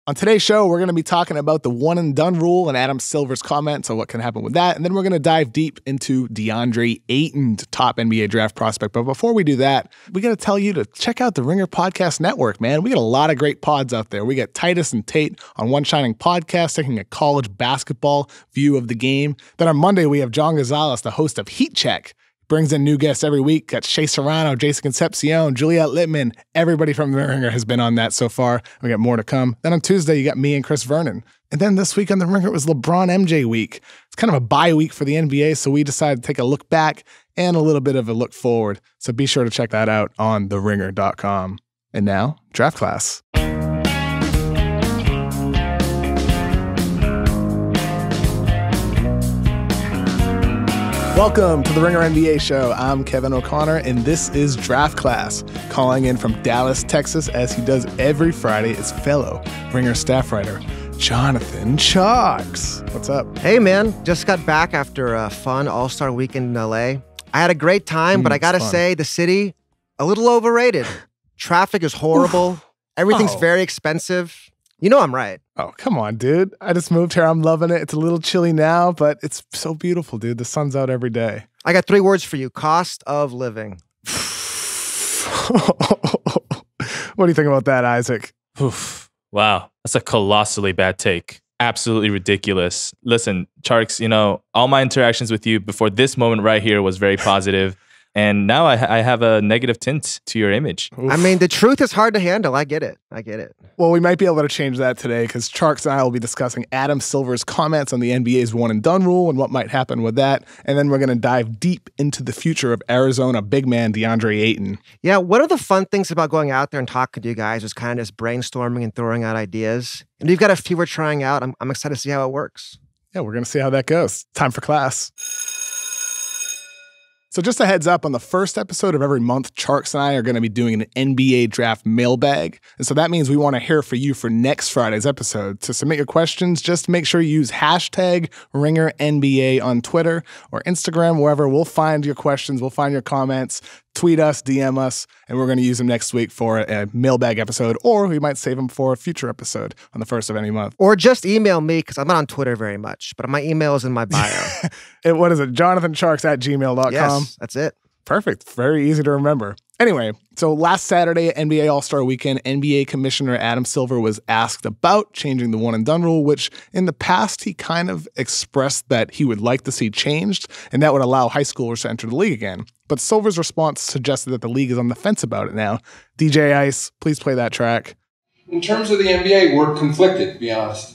On today's show, we're going to be talking about the one and done rule and Adam Silver's comments on what can happen with that. And then we're going to dive deep into Deandre Ayton, top NBA draft prospect. But before we do that, we got to tell you to check out the Ringer Podcast Network, man. We got a lot of great pods out there. We got Titus and Tate on One Shining Podcast, taking a college basketball view of the game. Then on Monday, we have John Gonzalez, the host of Heat Check. Brings in new guests every week. Got Shea Serrano, Jason Concepcion, Juliette Littman. Everybody from The Ringer has been on that so far. We got more to come. Then on Tuesday, you got me and Chris Vernon. And then this week on The Ringer, it was LeBron MJ week. It's kind of a bye week for the NBA, so we decided to take a look back and a little bit of a look forward. So be sure to check that out on theringer.com. And now, draft class. Welcome to the Ringer NBA show. I'm Kevin O'Connor, and this is Draft Class. Calling in from Dallas, Texas, as he does every Friday, is fellow Ringer staff writer, Jonathan Tjarks. What's up? Hey, man. Just got back after a fun All-Star weekend in LA. I had a great time, but I got to say, the city, a little overrated. Traffic is horrible. Everything's very expensive. You know I'm right. Oh, come on, dude. I just moved here. I'm loving it. It's a little chilly now, but it's so beautiful, dude. The sun's out every day. I got 3 words for you. Cost of living. What do you think about that, Isaac? Oof. Wow. That's a colossally bad take. Absolutely ridiculous. Listen, Tjarks, you know, all my interactions with you before this moment right here was very positive. And now I have a negative tint to your image. Oof. I mean, the truth is hard to handle. I get it. Well, we might be able to change that today because Tjarks and I will be discussing Adam Silver's comments on the NBA's one and done rule and what might happen with that. And then we're going to dive deep into the future of Arizona big man Deandre Ayton. Yeah, one of the fun things about going out there and talking to you guys is kind of just brainstorming and throwing out ideas. And we've got a few we're trying out. I'm excited to see how it works. Yeah, we're going to see how that goes. Time for class. So just a heads up, on the first episode of every month, Tjarks and I are going to be doing an NBA draft mailbag. And so that means we want to hear from you for next Friday's episode. To submit your questions, just make sure you use hashtag RingerNBA on Twitter or Instagram, wherever. We'll find your questions. We'll find your comments. Tweet us, DM us, and we're going to use them next week for a mailbag episode, or we might save them for a future episode on the first of any month. Or just email me, because I'm not on Twitter very much, but my email is in my bio. What is it? JonathanTjarks@gmail.com. Yes, that's it. Perfect. Very easy to remember. Anyway, so last Saturday, NBA All-Star Weekend, NBA Commissioner Adam Silver was asked about changing the one-and-done rule, which in the past he kind of expressed that he would like to see changed, and that would allow high schoolers to enter the league again. But Silver's response suggested that the league is on the fence about it now. DJ Ice, please play that track. In terms of the NBA, we're conflicted, to be honest.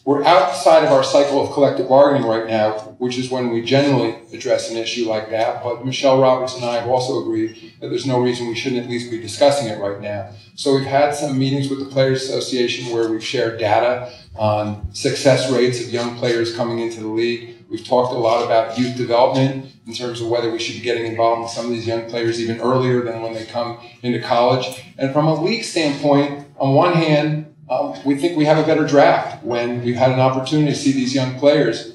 We're outside of our cycle of collective bargaining right now, which is when we generally address an issue like that. But Michelle Roberts and I have also agreed that there's no reason we shouldn't at least be discussing it right now. So we've had some meetings with the Players Association where we've shared data on success rates of young players coming into the league. We've talked a lot about youth development in terms of whether we should be getting involved with some of these young players even earlier than when they come into college. And from a league standpoint, on one hand, we think we have a better draft when we've had an opportunity to see these young players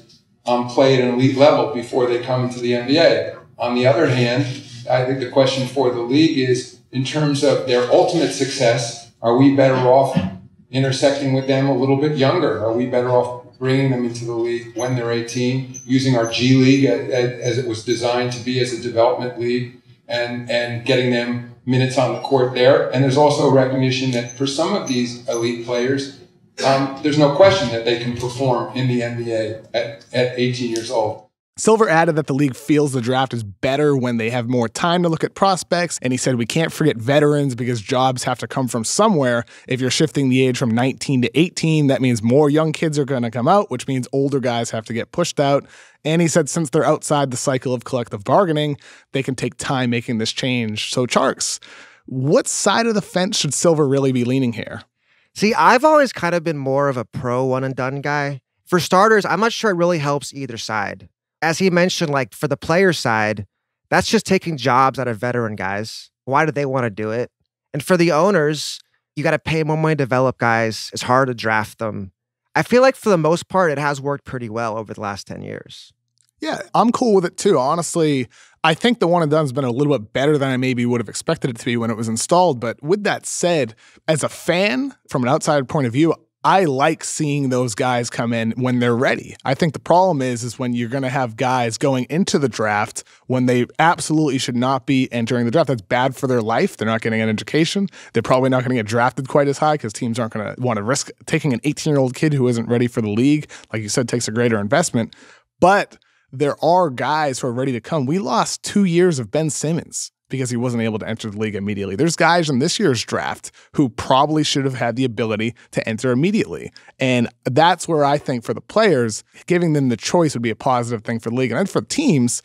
play at an elite level before they come into the NBA. On the other hand, I think the question for the league is, in terms of their ultimate success, are we better off intersecting with them a little bit younger? Are we better off bringing them into the league when they're 18, using our G League as it was designed to be as a development league, and getting them minutes on the court there? And there's also a recognition that for some of these elite players, there's no question that they can perform in the NBA at 18 years old. Silver added that the league feels the draft is better when they have more time to look at prospects, and he said we can't forget veterans because jobs have to come from somewhere. If you're shifting the age from 19 to 18, that means more young kids are going to come out, which means older guys have to get pushed out. And he said since they're outside the cycle of collective bargaining, they can take time making this change. So Tjarks, what side of the fence should Silver really be leaning here? See, I've always kind of been more of a pro one-and-done guy. For starters, I'm not sure it really helps either side. As he mentioned, like for the player side, that's just taking jobs out of veteran guys. Why do they want to do it? And for the owners, you got to pay more money to develop guys. It's hard to draft them. I feel like for the most part, it has worked pretty well over the last 10 years. Yeah, I'm cool with it too. Honestly, I think the one and done's been a little bit better than I maybe would have expected it to be when it was installed. But with that said, as a fan, from an outside point of view, I like seeing those guys come in when they're ready. I think the problem is when you're going to have guys going into the draft when they absolutely should not be entering the draft. That's bad for their life. They're not getting an education. They're probably not going to get drafted quite as high because teams aren't going to want to risk taking an 18-year-old kid who isn't ready for the league. Like you said, takes a greater investment. But there are guys who are ready to come. We lost 2 years of Ben Simmons because he wasn't able to enter the league immediately. There's guys in this year's draft who probably should have had the ability to enter immediately. And that's where I think for the players, giving them the choice would be a positive thing for the league. And then for teams,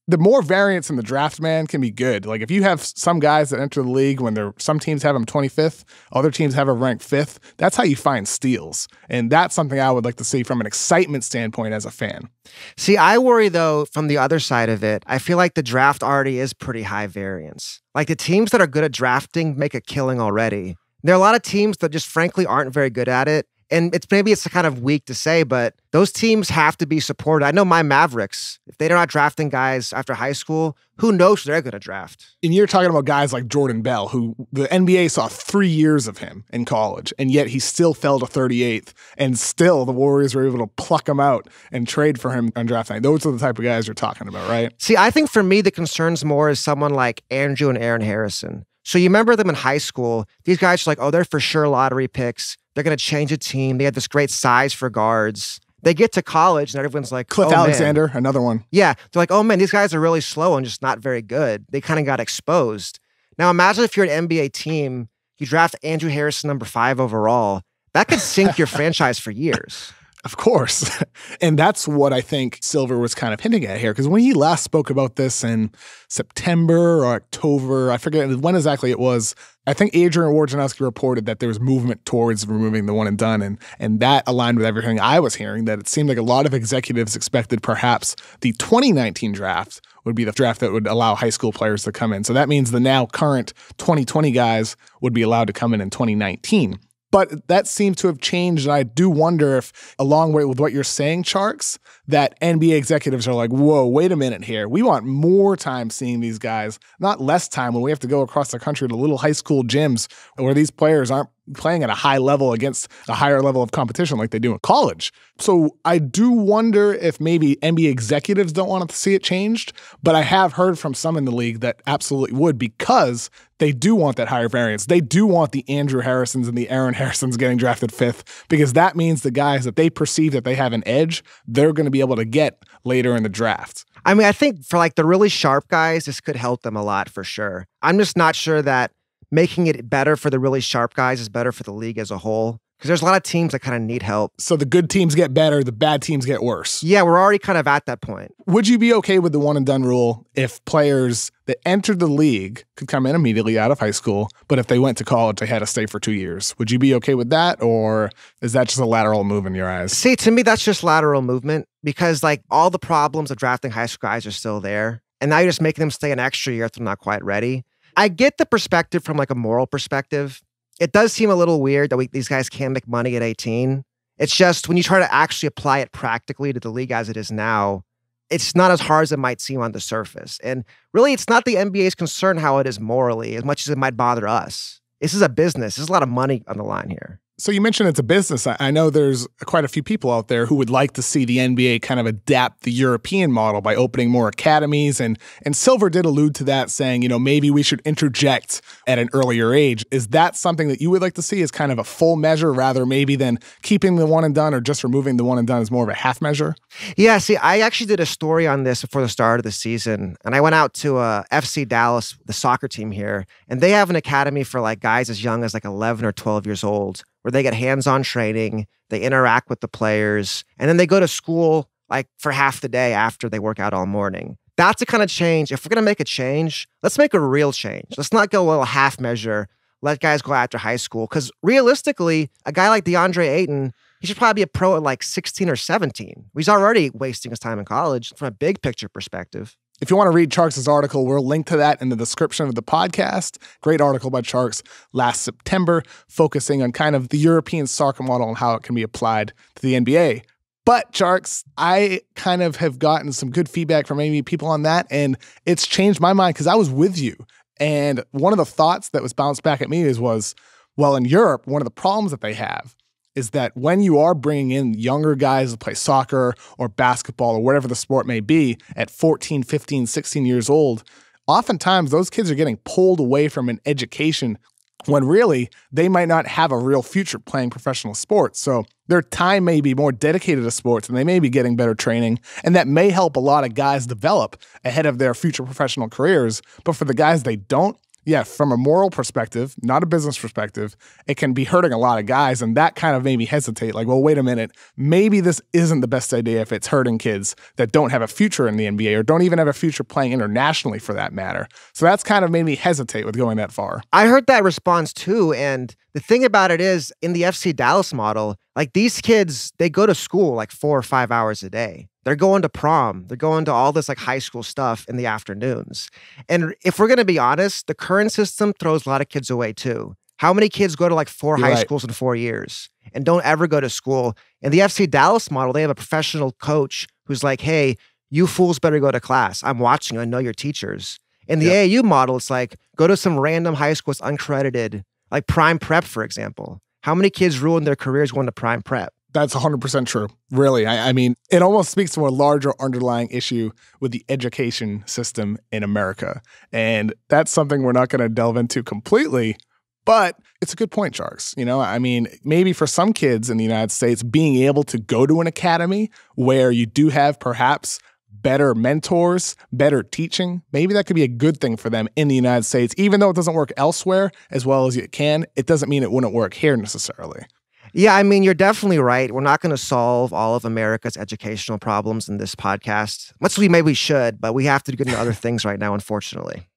the more variance in the draft, man, can be good. Like if you have some guys that enter the league when some teams have them 25th, other teams have them ranked 5th, that's how you find steals. And that's something I would like to see from an excitement standpoint as a fan. See, I worry though, from the other side of it, I feel like the draft already is pretty high variance. Like the teams that are good at drafting make a killing already. There are a lot of teams that just frankly aren't very good at it. And maybe it's kind of weak to say, but those teams have to be supported. I know my Mavericks, if they're not drafting guys after high school, who knows who they're going to draft? And you're talking about guys like Jordan Bell, who the NBA saw 3 years of him in college, and yet he still fell to 38th, and still the Warriors were able to pluck him out and trade for him on draft night. Those are the type of guys you're talking about, right? See, I think for me, the concerns more is someone like Andrew and Aaron Harrison. So you remember them in high school. These guys are like, oh, they're for sure lottery picks. They're going to change a team. They have this great size for guards. They get to college and everyone's like, Cliff Alexander, another one. Yeah. They're like, oh man, these guys are really slow and just not very good. They kind of got exposed. Now imagine if you're an NBA team, you draft Andrew Harrison number 5 overall. That could sink your franchise for years. Of course. And that's what I think Silver was kind of hinting at here. Because when he last spoke about this in September or October, I forget when exactly it was, I think Adrian Wojnarowski reported that there was movement towards removing the one and done. And that aligned with everything I was hearing, that it seemed like a lot of executives expected perhaps the 2019 draft would be the draft that would allow high school players to come in. So that means the now current 2020 guys would be allowed to come in 2019. But that seems to have changed, and I do wonder if, along with what you're saying, Tjarks, that NBA executives are like, whoa, wait a minute here. We want more time seeing these guys, not less time when we have to go across the country to little high school gyms where these players aren't playing at a high level against a higher level of competition like they do in college. So I do wonder if maybe NBA executives don't want to see it changed, but I have heard from some in the league that absolutely would, because they do want that higher variance. They do want the Andrew Harrisons and the Aaron Harrisons getting drafted 5th, because that means the guys that they perceive that they have an edge, they're going to be able to get later in the draft. I mean, I think for like the really sharp guys, this could help them a lot for sure. I'm just not sure that making it better for the really sharp guys is better for the league as a whole, because there's a lot of teams that kind of need help. So the good teams get better, the bad teams get worse. Yeah, we're already kind of at that point. Would you be okay with the one and done rule if players that entered the league could come in immediately out of high school, but if they went to college, they had to stay for 2 years? Would you be okay with that, or is that just a lateral move in your eyes? See, to me, that's just lateral movement, because like all the problems of drafting high school guys are still there. And now you're just making them stay an extra year if they're not quite ready. I get the perspective from like a moral perspective. It does seem a little weird that these guys can't make money at 18. It's just when you try to actually apply it practically to the league as it is now, it's not as hard as it might seem on the surface. And really, it's not the NBA's concern how it is morally as much as it might bother us. This is a business. There's a lot of money on the line here. So you mentioned it's a business. I know there's quite a few people out there who would like to see the NBA kind of adapt the European model by opening more academies. And Silver did allude to that, saying, maybe we should interject at an earlier age. Is that something that you would like to see as kind of a full measure, rather maybe than keeping the one and done, or just removing the one and done as more of a half measure? Yeah, see, I actually did a story on this before the start of the season. And I went out to FC Dallas, the soccer team here, and they have an academy for like guys as young as like 11 or 12 years old, where they get hands-on training, they interact with the players, and then they go to school like for half the day after they work out all morning. That's the kind of change. If we're going to make a change, let's make a real change. Let's not go a little half measure, let guys go after high school. Because realistically, a guy like Deandre Ayton, he should probably be a pro at like 16 or 17. He's already wasting his time in college from a big picture perspective. If you want to read Tjarks' article, we'll link to that in the description of the podcast. Great article by Tjarks last September, focusing on kind of the European soccer model and how it can be applied to the NBA. But Tjarks, I kind of have gotten some good feedback from maybe people on that, and it's changed my mind because I was with you. And one of the thoughts that was bounced back at me was, well, in Europe, one of the problems that they have is that when you are bringing in younger guys to play soccer or basketball or whatever the sport may be at 14, 15, 16 years old, oftentimes those kids are getting pulled away from an education when really they might not have a real future playing professional sports. So their time may be more dedicated to sports and they may be getting better training. And that may help a lot of guys develop ahead of their future professional careers. But for the guys they don't, yeah, from a moral perspective, not a business perspective, it can be hurting a lot of guys. And that kind of made me hesitate. Like, well, wait a minute. Maybe this isn't the best idea if it's hurting kids that don't have a future in the NBA or don't even have a future playing internationally for that matter. So that's kind of made me hesitate with going that far. I heard that response too. And the thing about it is, in the FC Dallas model, like these kids, they go to school like 4 or 5 hours a day. They're going to prom. They're going to all this like high school stuff in the afternoons. And if we're going to be honest, the current system throws a lot of kids away too. How many kids go to like 4 high schools in 4 years and don't ever go to school? In the FC Dallas model, they have a professional coach who's like, hey, you fools better go to class. I'm watching. I know your teachers. In the AAU model, it's like, go to some random high school that's uncredited, like Prime Prep, for example. How many kids ruin their careers going to Prime Prep? That's 100% true. Really. I mean, it almost speaks to a larger underlying issue with the education system in America. And that's something we're not going to delve into completely, but it's a good point, Tjarks. You know, I mean, maybe for some kids in the United States, being able to go to an academy where you do have perhaps better mentors, better teaching, maybe that could be a good thing for them in the United States. Even though it doesn't work elsewhere as well as it can, it doesn't mean it wouldn't work here necessarily. Yeah, I mean, you're definitely right. We're not going to solve all of America's educational problems in this podcast. Much as we maybe should, but we have to get into other things right now, unfortunately.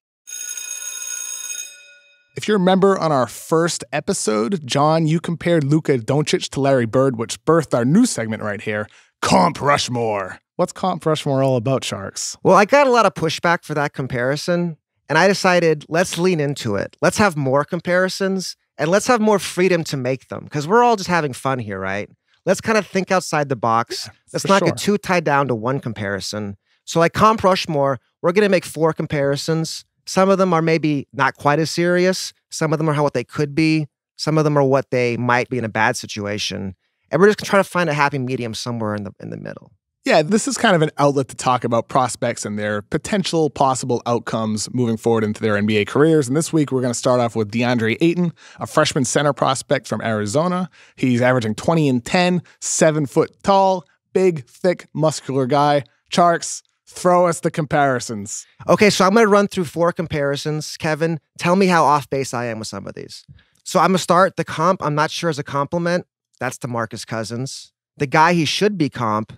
If you remember on our first episode, John, you compared Luka Doncic to Larry Bird, which birthed our new segment right here, Comp Rushmore. What's Comp Rushmore all about, Tjarks? Well, I got a lot of pushback for that comparison, and I decided let's lean into it. Let's have more comparisons. And let's have more freedom to make them, because we're all just having fun here, right? Let's kind of think outside the box. Let's not get too tied down to one comparison. So like Comp Rushmore, we're going to make 4 comparisons. Some of them are maybe not quite as serious. Some of them are what they could be. Some of them are what they might be in a bad situation. And we're just going to try to find a happy medium somewhere in the middle. Yeah, this is kind of an outlet to talk about prospects and their potential possible outcomes moving forward into their NBA careers. And this week, we're going to start off with Deandre Ayton, a freshman center prospect from Arizona. He's averaging 20 and 10, 7 foot tall, big, thick, muscular guy. Tjarks, throw us the comparisons. Okay, so I'm going to run through 4 comparisons. Kevin, tell me how off base I am with some of these. So I'm going to start the comp. I'm not sure as a compliment. That's DeMarcus Cousins. The guy he should be comp,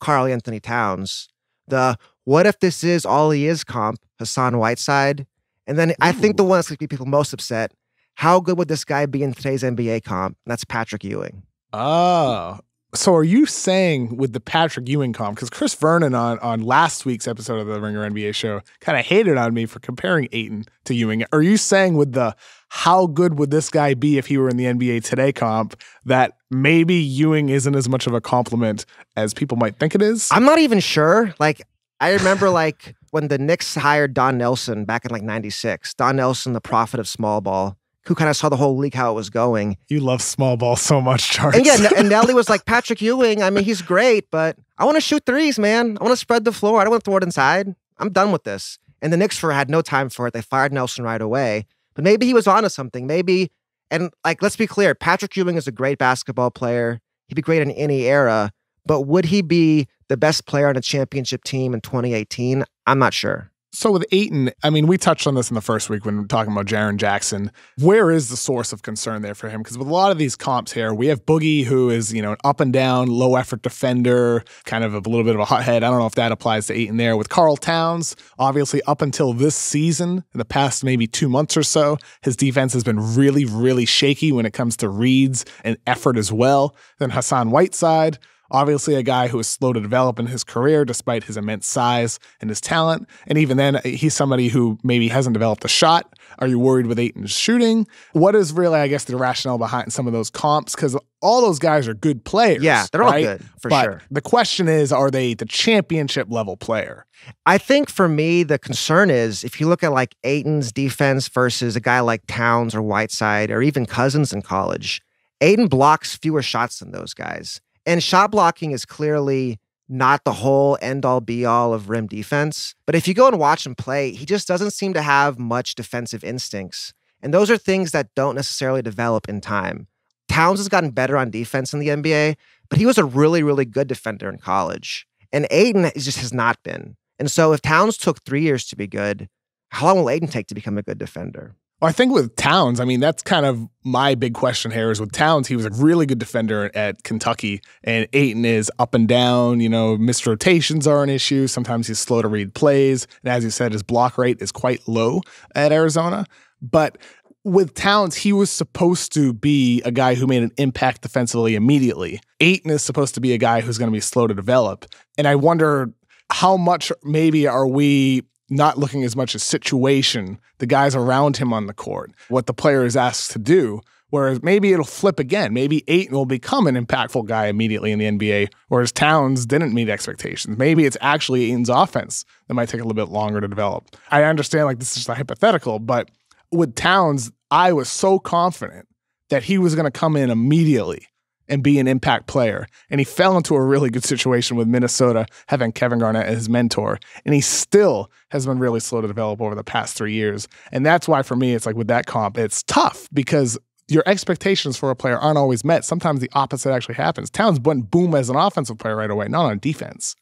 Karl Anthony Towns. The what if this is all he is comp, Hassan Whiteside. And then I think the one that's going to be people most upset, how good would this guy be in today's NBA comp? And that's Patrick Ewing. Oh, so are you saying with the Patrick Ewing comp, because Chris Vernon on last week's episode of the Ringer NBA show kind of hated on me for comparing Ayton to Ewing. Are you saying with the how good would this guy be if he were in the NBA today comp that maybe Ewing isn't as much of a compliment as people might think it is? I'm not even sure. Like, I remember like when the Knicks hired Don Nelson back in like 96, Don Nelson, the prophet of small ball, who kind of saw the whole league, how it was going. You love small ball so much, Tjarks. And yeah, and Nelly was like, Patrick Ewing, I mean, he's great, but I want to shoot threes, man. I want to spread the floor. I don't want to throw it inside. I'm done with this. And the Knicks had no time for it. They fired Nelson right away. But maybe he was onto something. Maybe, and like, let's be clear, Patrick Ewing is a great basketball player. He'd be great in any era. But would he be the best player on a championship team in 2018? I'm not sure. So with Ayton, I mean, we touched on this in the first week when we were talking about Jaren Jackson. Where is the source of concern there for him? Because with a lot of these comps here, we have Boogie, who is, an up and down, low effort defender, kind of a little bit of a hothead. I don't know if that applies to Ayton there. With Karl Towns, obviously up until this season, in the past maybe 2 months or so, his defense has been really, really shaky when it comes to reads and effort as well. Then Hassan Whiteside, obviously a guy who is slow to develop in his career despite his immense size and his talent. And even then, he's somebody who maybe hasn't developed a shot. Are you worried with Ayton's shooting? What is really, I guess, the rationale behind some of those comps? Because all those guys are good players. Yeah, they're all good, for but sure. The question is, are they the championship level player? I think for me, the concern is if you look at like Ayton's defense versus a guy like Towns or Whiteside or even Cousins in college, Ayton blocks fewer shots than those guys. And shot blocking is clearly not the whole end-all be-all of rim defense. But if you go and watch him play, he just doesn't seem to have much defensive instincts. And those are things that don't necessarily develop in time. Towns has gotten better on defense in the NBA, but he was a really, really good defender in college. And Ayton just has not been. And so if Towns took 3 years to be good, how long will Ayton take to become a good defender? Well, I think with Towns, I mean, that's kind of my big question here is with Towns, he was a really good defender at Kentucky, and Ayton is up and down, missed rotations are an issue. Sometimes he's slow to read plays. And as you said, his block rate is quite low at Arizona. But with Towns, he was supposed to be a guy who made an impact defensively immediately. Ayton is supposed to be a guy who's going to be slow to develop. And I wonder how much maybe are we not looking as much as situation, the guys around him on the court, what the player is asked to do, whereas maybe it'll flip again. Maybe Ayton will become an impactful guy immediately in the NBA, whereas Towns didn't meet expectations. Maybe it's actually Ayton's offense that might take a little bit longer to develop. I understand this is just a hypothetical, but with Towns, I was so confident that he was going to come in immediately and be an impact player. And he fell into a really good situation with Minnesota, having Kevin Garnett as his mentor. And he still has been really slow to develop over the past 3 years. And that's why, for me, it's like with that comp, it's tough because your expectations for a player aren't always met. Sometimes the opposite actually happens. Towns went boom as an offensive player right away, not on defense.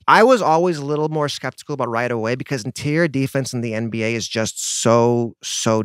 I was always a little more skeptical about right away because interior defense in the NBA is just so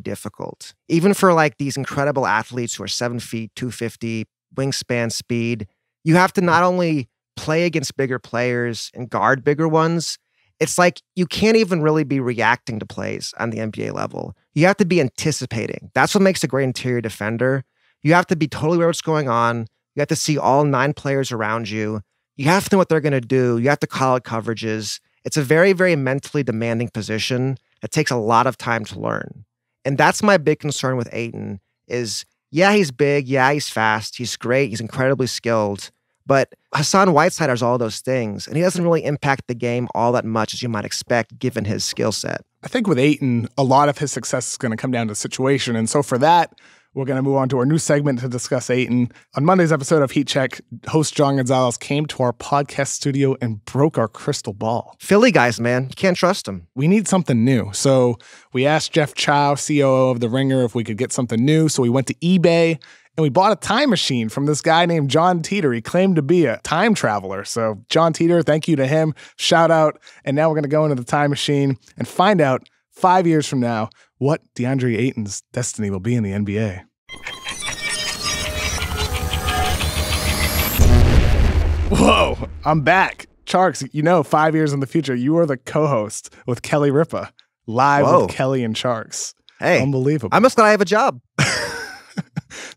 difficult. Even for like these incredible athletes who are 7 feet, 250, wingspan, speed, you have to not only play against bigger players and guard bigger ones, it's like you can't even really be reacting to plays on the NBA level. You have to be anticipating. That's what makes a great interior defender. You have to be totally aware of what's going on. You have to see all 9 players around you. You have to know what they're going to do. You have to call out coverages. It's a very, very mentally demanding position that takes a lot of time to learn. And that's my big concern with Ayton is, yeah, he's big. Yeah, he's fast. He's great. He's incredibly skilled. But Hassan Whiteside has all those things, and he doesn't really impact the game all that much as you might expect given his skill set. I think with Ayton, a lot of his success is going to come down to situation. And so for that, we're going to move on to our new segment to discuss Ayton. On Monday's episode of Heat Check, host John Gonzalez came to our podcast studio and broke our crystal ball. Philly guys, man. You can't trust them. We need something new. So we asked Jeff Chow, COO of The Ringer, if we could get something new. So we went to eBay and we bought a time machine from this guy named John Teeter. He claimed to be a time traveler. So John Teeter, thank you to him. Shout out. And now we're going to go into the time machine and find out 5 years from now what Deandre Ayton's destiny will be in the NBA. Whoa, I'm back. Tjarks, 5 years in the future, you are the co-host with Kelly Ripa, live with Kelly and Tjarks. Hey, unbelievable. I'm just glad I have a job.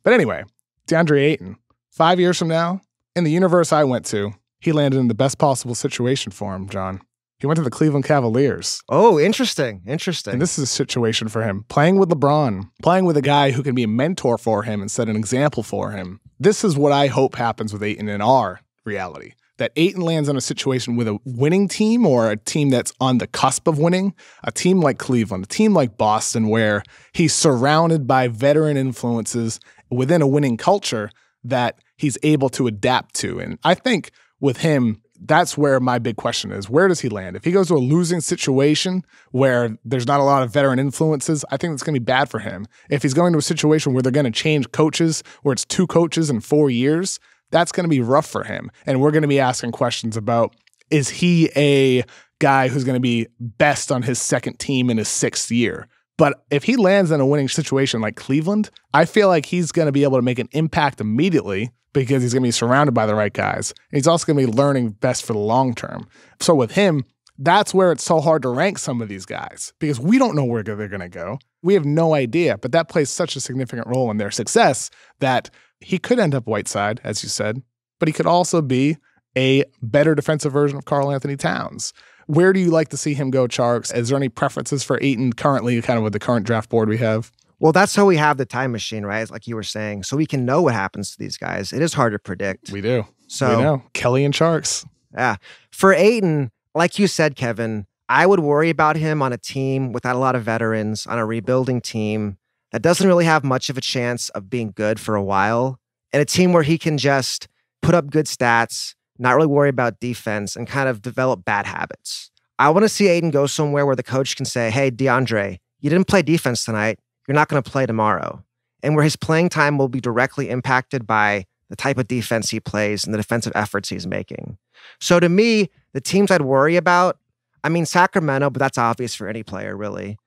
But anyway, Deandre Ayton, 5 years from now, in the universe I went to, he landed in the best possible situation for him, John. He went to the Cleveland Cavaliers. Oh, interesting. And this is a situation for him. Playing with LeBron, playing with a guy who can be a mentor for him and set an example for him. This is what I hope happens with Ayton in our reality. That Ayton lands in a situation with a winning team or a team that's on the cusp of winning, a team like Cleveland, a team like Boston, where he's surrounded by veteran influences within a winning culture that he's able to adapt to. And I think with him, that's where my big question is. Where does he land? If he goes to a losing situation where there's not a lot of veteran influences, I think that's going to be bad for him. If he's going to a situation where they're going to change coaches, where it's 2 coaches in 4 years, that's going to be rough for him. And we're going to be asking questions about, is he a guy who's going to be best on his second team in his 6th year? But if he lands in a winning situation like Cleveland, I feel like he's going to be able to make an impact immediately because he's going to be surrounded by the right guys. And he's also going to be learning best for the long term. So with him, that's where it's so hard to rank some of these guys because we don't know where they're going to go. We have no idea, but that plays such a significant role in their success that he could end up Whiteside, as you said, but he could also be a better defensive version of Karl Anthony Towns. Where do you like to see him go, Tjarks? Is there any preferences for Ayton currently, kind of with the current draft board we have? Well, that's how we have the time machine, right? Like you were saying, so we can know what happens to these guys. It is hard to predict. We do. So, we know. Kelly and Tjarks. Yeah. For Ayton, like you said, Kevin, I would worry about him on a team without a lot of veterans, on a rebuilding team that doesn't really have much of a chance of being good for a while, and a team where he can just put up good stats, not really worry about defense, and kind of develop bad habits. I want to see Ayton go somewhere where the coach can say, hey, Deandre, you didn't play defense tonight. You're not going to play tomorrow. And where his playing time will be directly impacted by the type of defense he plays and the defensive efforts he's making. So to me, the teams I'd worry about, I mean, Sacramento, but that's obvious for any player, really.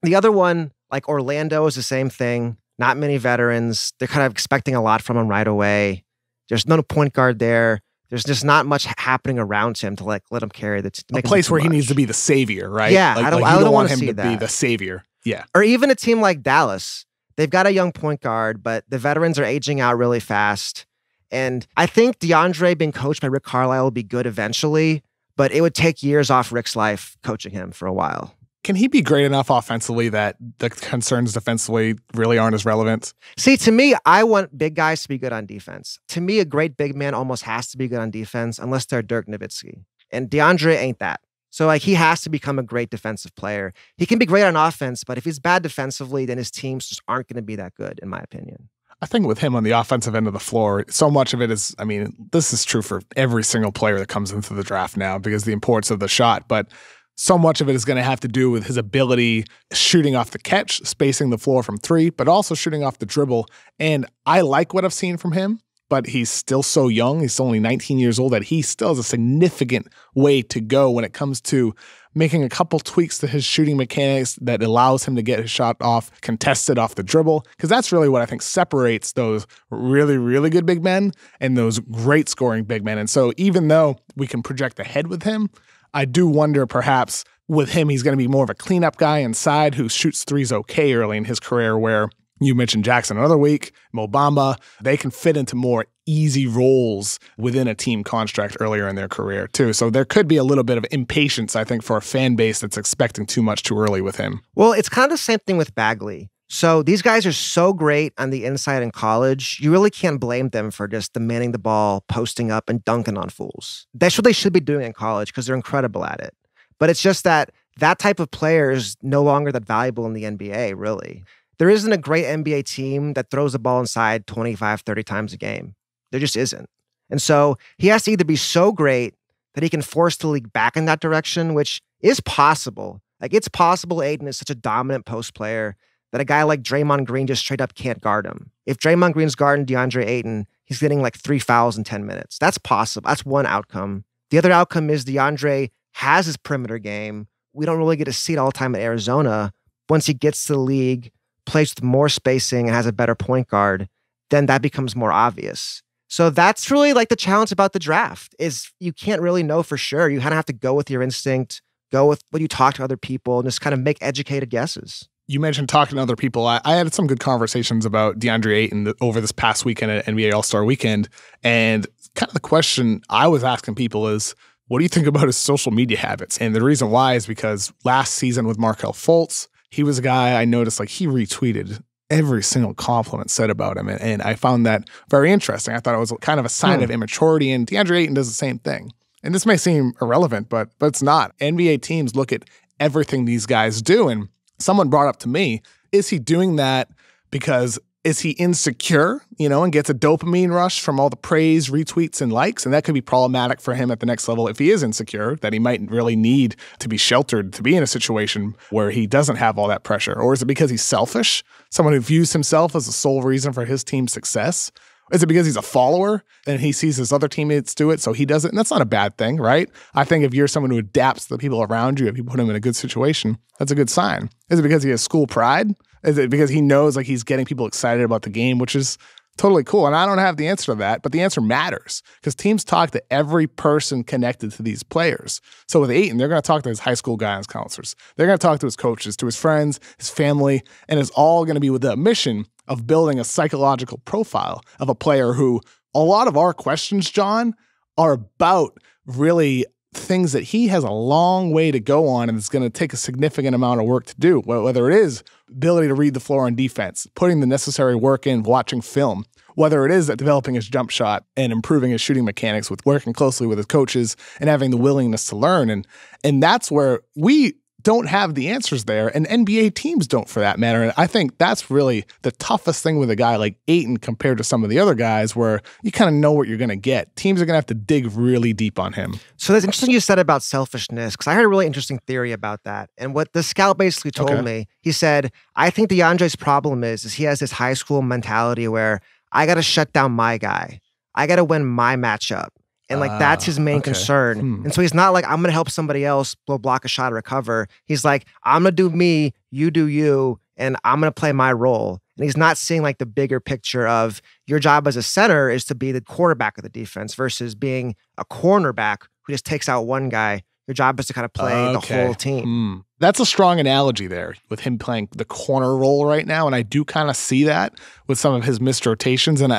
The other one, like Orlando, is the same thing. Not many veterans. They're kind of expecting a lot from him right away. There's no point guard there. There's just not much happening around him to like let him carry the a place where he needs to be the savior, right? Yeah, like, I don't want to him see to that. be the savior. Yeah. Or even a team like Dallas. They've got a young point guard, but the veterans are aging out really fast. And I think DeAndre being coached by Rick Carlisle will be good eventually, but it would take years off Rick's life coaching him for a while. Can he be great enough offensively that the concerns defensively really aren't as relevant? See, to me, I want big guys to be good on defense. To me, a great big man almost has to be good on defense unless they're Dirk Nowitzki. And DeAndre ain't that. So like he has to become a great defensive player. He can be great on offense, but if he's bad defensively, then his teams just aren't going to be that good, in my opinion. I think with him on the offensive end of the floor, so much of it is, I mean, this is true for every single player that comes into the draft now because the importance of the shot, but so much of it is going to have to do with his ability shooting off the catch, spacing the floor from three, but also shooting off the dribble. And I like what I've seen from him, but he's still so young. He's only 19 years old that he still has a significant way to go when it comes to making a couple tweaks to his shooting mechanics that allows him to get his shot off contested off the dribble. Because that's really what I think separates those really, really good big men and those great scoring big men. And so even though we can project ahead with him, I do wonder perhaps with him, he's going to be more of a cleanup guy inside who shoots threes okay early in his career, where you mentioned Jackson another week, Mo Bamba, they can fit into more easy roles within a team construct earlier in their career too. So there could be a little bit of impatience, I think, for a fan base that's expecting too much too early with him. Well, it's kind of the same thing with Bagley. So these guys are so great on the inside in college, you really can't blame them for just demanding the ball, posting up, and dunking on fools. That's what they should be doing in college because they're incredible at it. But it's just that type of player is no longer that valuable in the NBA, really. There isn't a great NBA team that throws the ball inside 25, 30 times a game. There just isn't. And so he has to either be so great that he can force the league back in that direction, which is possible. Like, it's possible Ayton is such a dominant post player that a guy like Draymond Green just straight up can't guard him. If Draymond Green's guarding DeAndre Ayton, he's getting like 3 fouls in 10 minutes. That's possible. That's one outcome. The other outcome is DeAndre has his perimeter game. We don't really get to see it all the time in Arizona. Once he gets to the league, plays with more spacing and has a better point guard, then that becomes more obvious. So that's really like the challenge about the draft is you can't really know for sure. You kind of have to go with your instinct, go with what you talk to other people, and just kind of make educated guesses. You mentioned talking to other people. I had some good conversations about DeAndre Ayton over this past weekend at NBA All-Star Weekend. And kind of the question I was asking people is, what do you think about his social media habits? And the reason why is because last season with Markelle Fultz, he was a guy I noticed like he retweeted every single compliment said about him. And I found that very interesting. I thought it was kind of a sign of immaturity. And DeAndre Ayton does the same thing. And this may seem irrelevant, but it's not. NBA teams look at everything these guys do. And someone brought up to me, is he doing that because is he insecure, and gets a dopamine rush from all the praise, retweets, and likes? And that could be problematic for him at the next level if he is insecure, that he might really need to be sheltered to be in a situation where he doesn't have all that pressure. Or is it because he's selfish, someone who views himself as the sole reason for his team's success? Is it because he's a follower and he sees his other teammates do it, so he does it? And that's not a bad thing, right? I think if you're someone who adapts to the people around you, if you put him in a good situation, that's a good sign. Is it because he has school pride? Is it because he knows like he's getting people excited about the game, which is totally cool? And I don't have the answer to that, but the answer matters because teams talk to every person connected to these players. So with Ayton, they're going to talk to his high school guidance counselors. They're going to talk to his coaches, to his friends, his family, and it's all going to be with the mission of building a psychological profile of a player who a lot of our questions, John, are about really things that he has a long way to go on, and it's going to take a significant amount of work to do, whether it is ability to read the floor on defense, putting the necessary work in, watching film, whether it is developing his jump shot and improving his shooting mechanics with working closely with his coaches and having the willingness to learn. And that's where we don't have the answers there, and NBA teams don't for that matter. And I think that's really the toughest thing with a guy like Ayton compared to some of the other guys where you kind of know what you're going to get. Teams are going to have to dig really deep on him. So that's interesting you said about selfishness, because I heard a really interesting theory about that. And what the scout basically told me, he said, I think DeAndre's problem is he has this high school mentality where I got to shut down my guy. I got to win my matchup. And like, that's his main concern. And so he's not like, I'm going to help somebody else block a shot or recover. He's like, I'm going to do me, you do you, and I'm going to play my role. And he's not seeing like the bigger picture of your job as a center is to be the quarterback of the defense versus being a cornerback who just takes out one guy. Your job is to kind of play the whole team. That's a strong analogy there with him playing the corner role right now. And I do kind of see that with some of his missed rotations. And,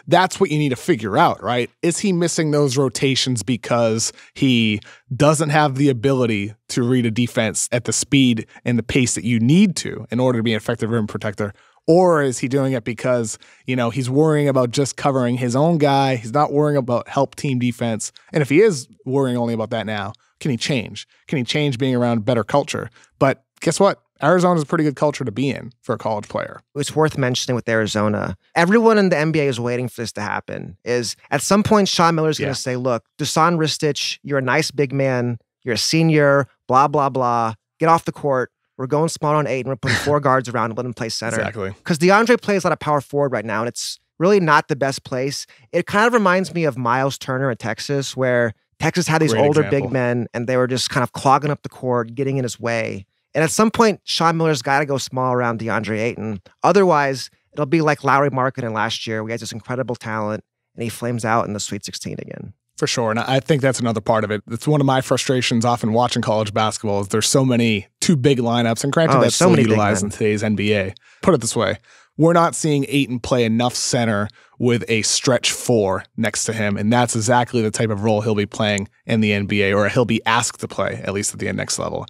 that's what you need to figure out, right? Is he missing those rotations because he doesn't have the ability to read a defense at the speed and the pace that you need to in order to be an effective rim protector? Or is he doing it because, he's worrying about just covering his own guy? He's not worrying about help team defense. And if he is worrying only about that now, can he change? Can he change being around better culture? But guess what? Arizona is a pretty good culture to be in for a college player. It's worth mentioning with Arizona. Everyone in the NBA is waiting for this to happen. Is at some point, Sean Miller's going to say, look, Dusan Ristic, you're a nice big man. You're a senior, blah, blah, blah. Get off the court. We're going small on 8, and we're putting 4 guards around and let him play center. Exactly. Because DeAndre plays a lot of power forward right now, and it's really not the best place. It kind of reminds me of Miles Turner at Texas, where Texas had these older big men, and they were just kind of clogging up the court, getting in his way. And at some point, Sean Miller's got to go small around DeAndre Ayton. Otherwise, it'll be like Lowry Markkanen last year. We had this incredible talent, and he flames out in the Sweet 16 again. For sure. And I think that's another part of it. It's one of my frustrations often watching college basketball is there's so many too big lineups. And granted, that's so utilized in today's NBA. Put it this way. We're not seeing Ayton play enough center with a stretch 4 next to him. And that's exactly the type of role he'll be playing in the NBA, or he'll be asked to play, at least at the next level.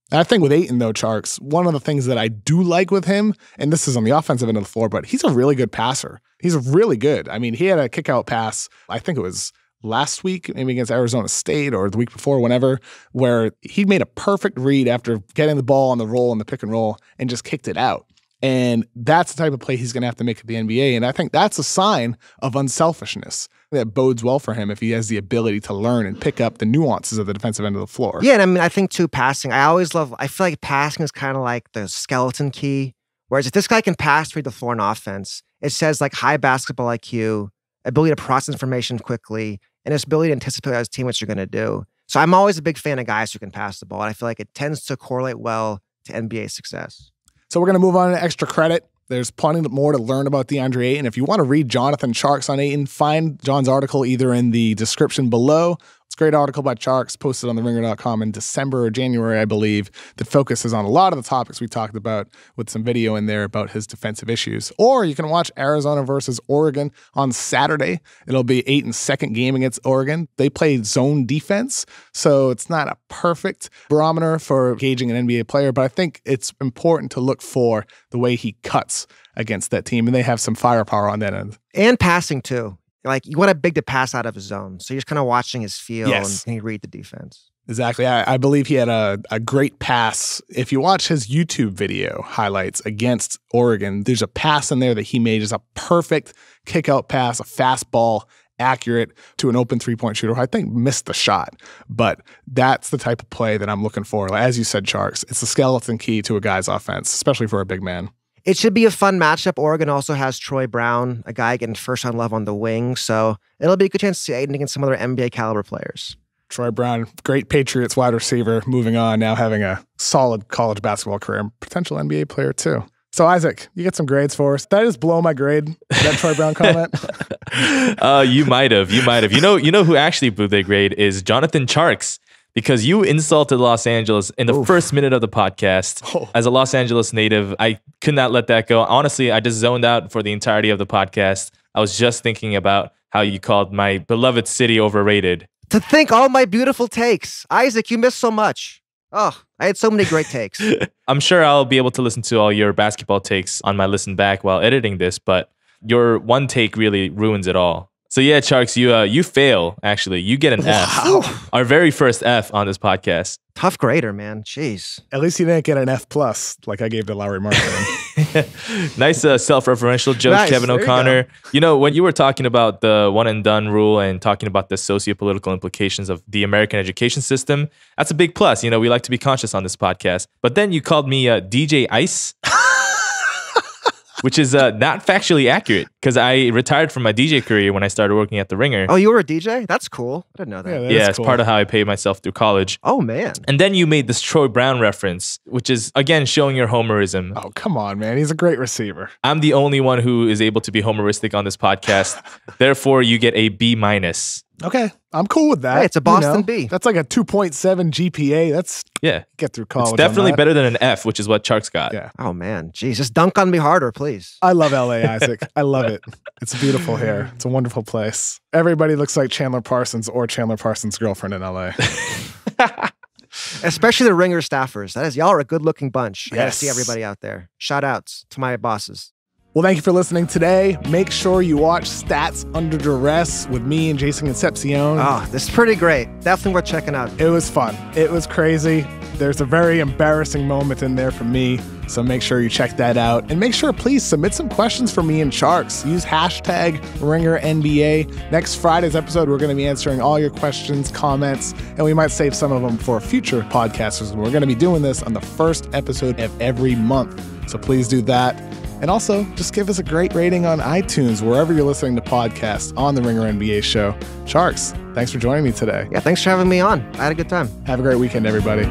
And I think with Ayton, though, Tjarks, one of the things that I do like with him, and this is on the offensive end of the floor, but he's a really good passer. He's really good. I mean, he had a kick-out pass, I think it was last week, maybe against Arizona State or the week before, whenever, where he made a perfect read after getting the ball on the roll and the pick and roll and just kicked it out. And that's the type of play he's going to have to make at the NBA. And I think that's a sign of unselfishness that bodes well for him if he has the ability to learn and pick up the nuances of the defensive end of the floor. Yeah, and I mean, I think too, passing, I feel like passing is kind of like the skeleton key. Whereas if this guy can pass, read the floor in offense, it says like high basketball IQ, ability to process information quickly, and his ability to anticipate as team what you're going to do. So I'm always a big fan of guys who can pass the ball. And I feel like it tends to correlate well to NBA success. So we're going to move on to extra credit. There's plenty more to learn about DeAndre Ayton. If you want to read Jonathan Tjarks on Ayton, find John's article either in the description below. It's a great article by Tjarks, posted on theringer.com in December or January, I believe, that focuses on a lot of the topics we talked about with some video in there about his defensive issues. Or you can watch Arizona versus Oregon on Saturday. It'll be Ayton's second game against Oregon. They play zone defense, so it's not a perfect barometer for gauging an NBA player, but I think it's important to look for the way he cuts against that team, and they have some firepower on that end. And passing, too. Like, you want a big to pass out of his zone. So you're just kind of watching his feel and can you read the defense? Exactly. I believe he had a great pass. If you watch his YouTube video highlights against Oregon, there's a pass in there that he made. Just a perfect kick-out pass, a fastball, accurate to an open three-point shooter who I think missed the shot. But that's the type of play that I'm looking for. As you said, Tjarks, it's the skeleton key to a guy's offense, especially for a big man. It should be a fun matchup. Oregon also has Troy Brown, a guy getting first-round love on the wing. So it'll be a good chance to see Ayton against some other NBA caliber players. Troy Brown, great Patriots wide receiver, moving on, now having a solid college basketball career, potential NBA player too. So Isaac, you get some grades for us. Did I just blow my grade? That Troy Brown comment? You might have. You know who actually blew their grade is Jonathan Tjarks. Because you insulted Los Angeles in the first minute of the podcast. As a Los Angeles native, I could not let that go. Honestly, I just zoned out for the entirety of the podcast. I was just thinking about how you called my beloved city overrated. To think all my beautiful takes. Isaac, you missed so much. Oh, I had so many great takes. I'm sure I'll be able to listen to all your basketball takes on my listen back while editing this, but your one take really ruins it all. So yeah, Tjarks, you fail, actually. You get an F. Our very first F on this podcast. Tough grader, man. Jeez. At least you didn't get an F+ like I gave to Lowry Marketing. Nice self-referential joke, Nice. Kevin There you O'Connor. You know, when you were talking about the one and done rule and talking about the socio-political implications of the American education system, that's a big plus. You know, we like to be conscious on this podcast. But then you called me DJ Ice. Which is not factually accurate because I retired from my DJ career when I started working at The Ringer. Oh, you were a DJ? That's cool. I didn't know that. Yeah, it's part of how I paid myself through college. Oh, man. And then you made this Troy Brown reference, which is, again, showing your homerism. Oh, come on, man. He's a great receiver. I'm the only one who is able to be homeristic on this podcast. Therefore, you get a B-. Okay, I'm cool with that. Hey, it's a Boston B. That's like a 2.7 GPA. That's get through college. It's definitely better than an F, which is what Tjarks got. Yeah. Oh, man. Jeez, just dunk on me harder, please. I love LA, Isaac. I love it. It's beautiful here. It's a wonderful place. Everybody looks like Chandler Parsons or Chandler Parsons' girlfriend in LA. Especially the Ringer staffers. That is, y'all are a good-looking bunch. I gotta Yes. see everybody out there. Shout outs to my bosses. Well, thank you for listening today. Make sure you watch Stats Under Duress with me and Jason Concepcion. Oh, this is pretty great. Definitely worth checking out. It was fun. It was crazy. There's a very embarrassing moment in there for me, so make sure you check that out. And make sure, please, submit some questions for me and Tjarks. Use hashtag RingerNBA. Next Friday's episode, we're going to be answering all your questions, comments, and we might save some of them for future podcasters. We're going to be doing this on the first episode of every month, so please do that. And also, just give us a great rating on iTunes, wherever you're listening to podcasts on the Ringer NBA show. Tjarks, thanks for joining me today. Yeah, thanks for having me on. I had a good time. Have a great weekend, everybody.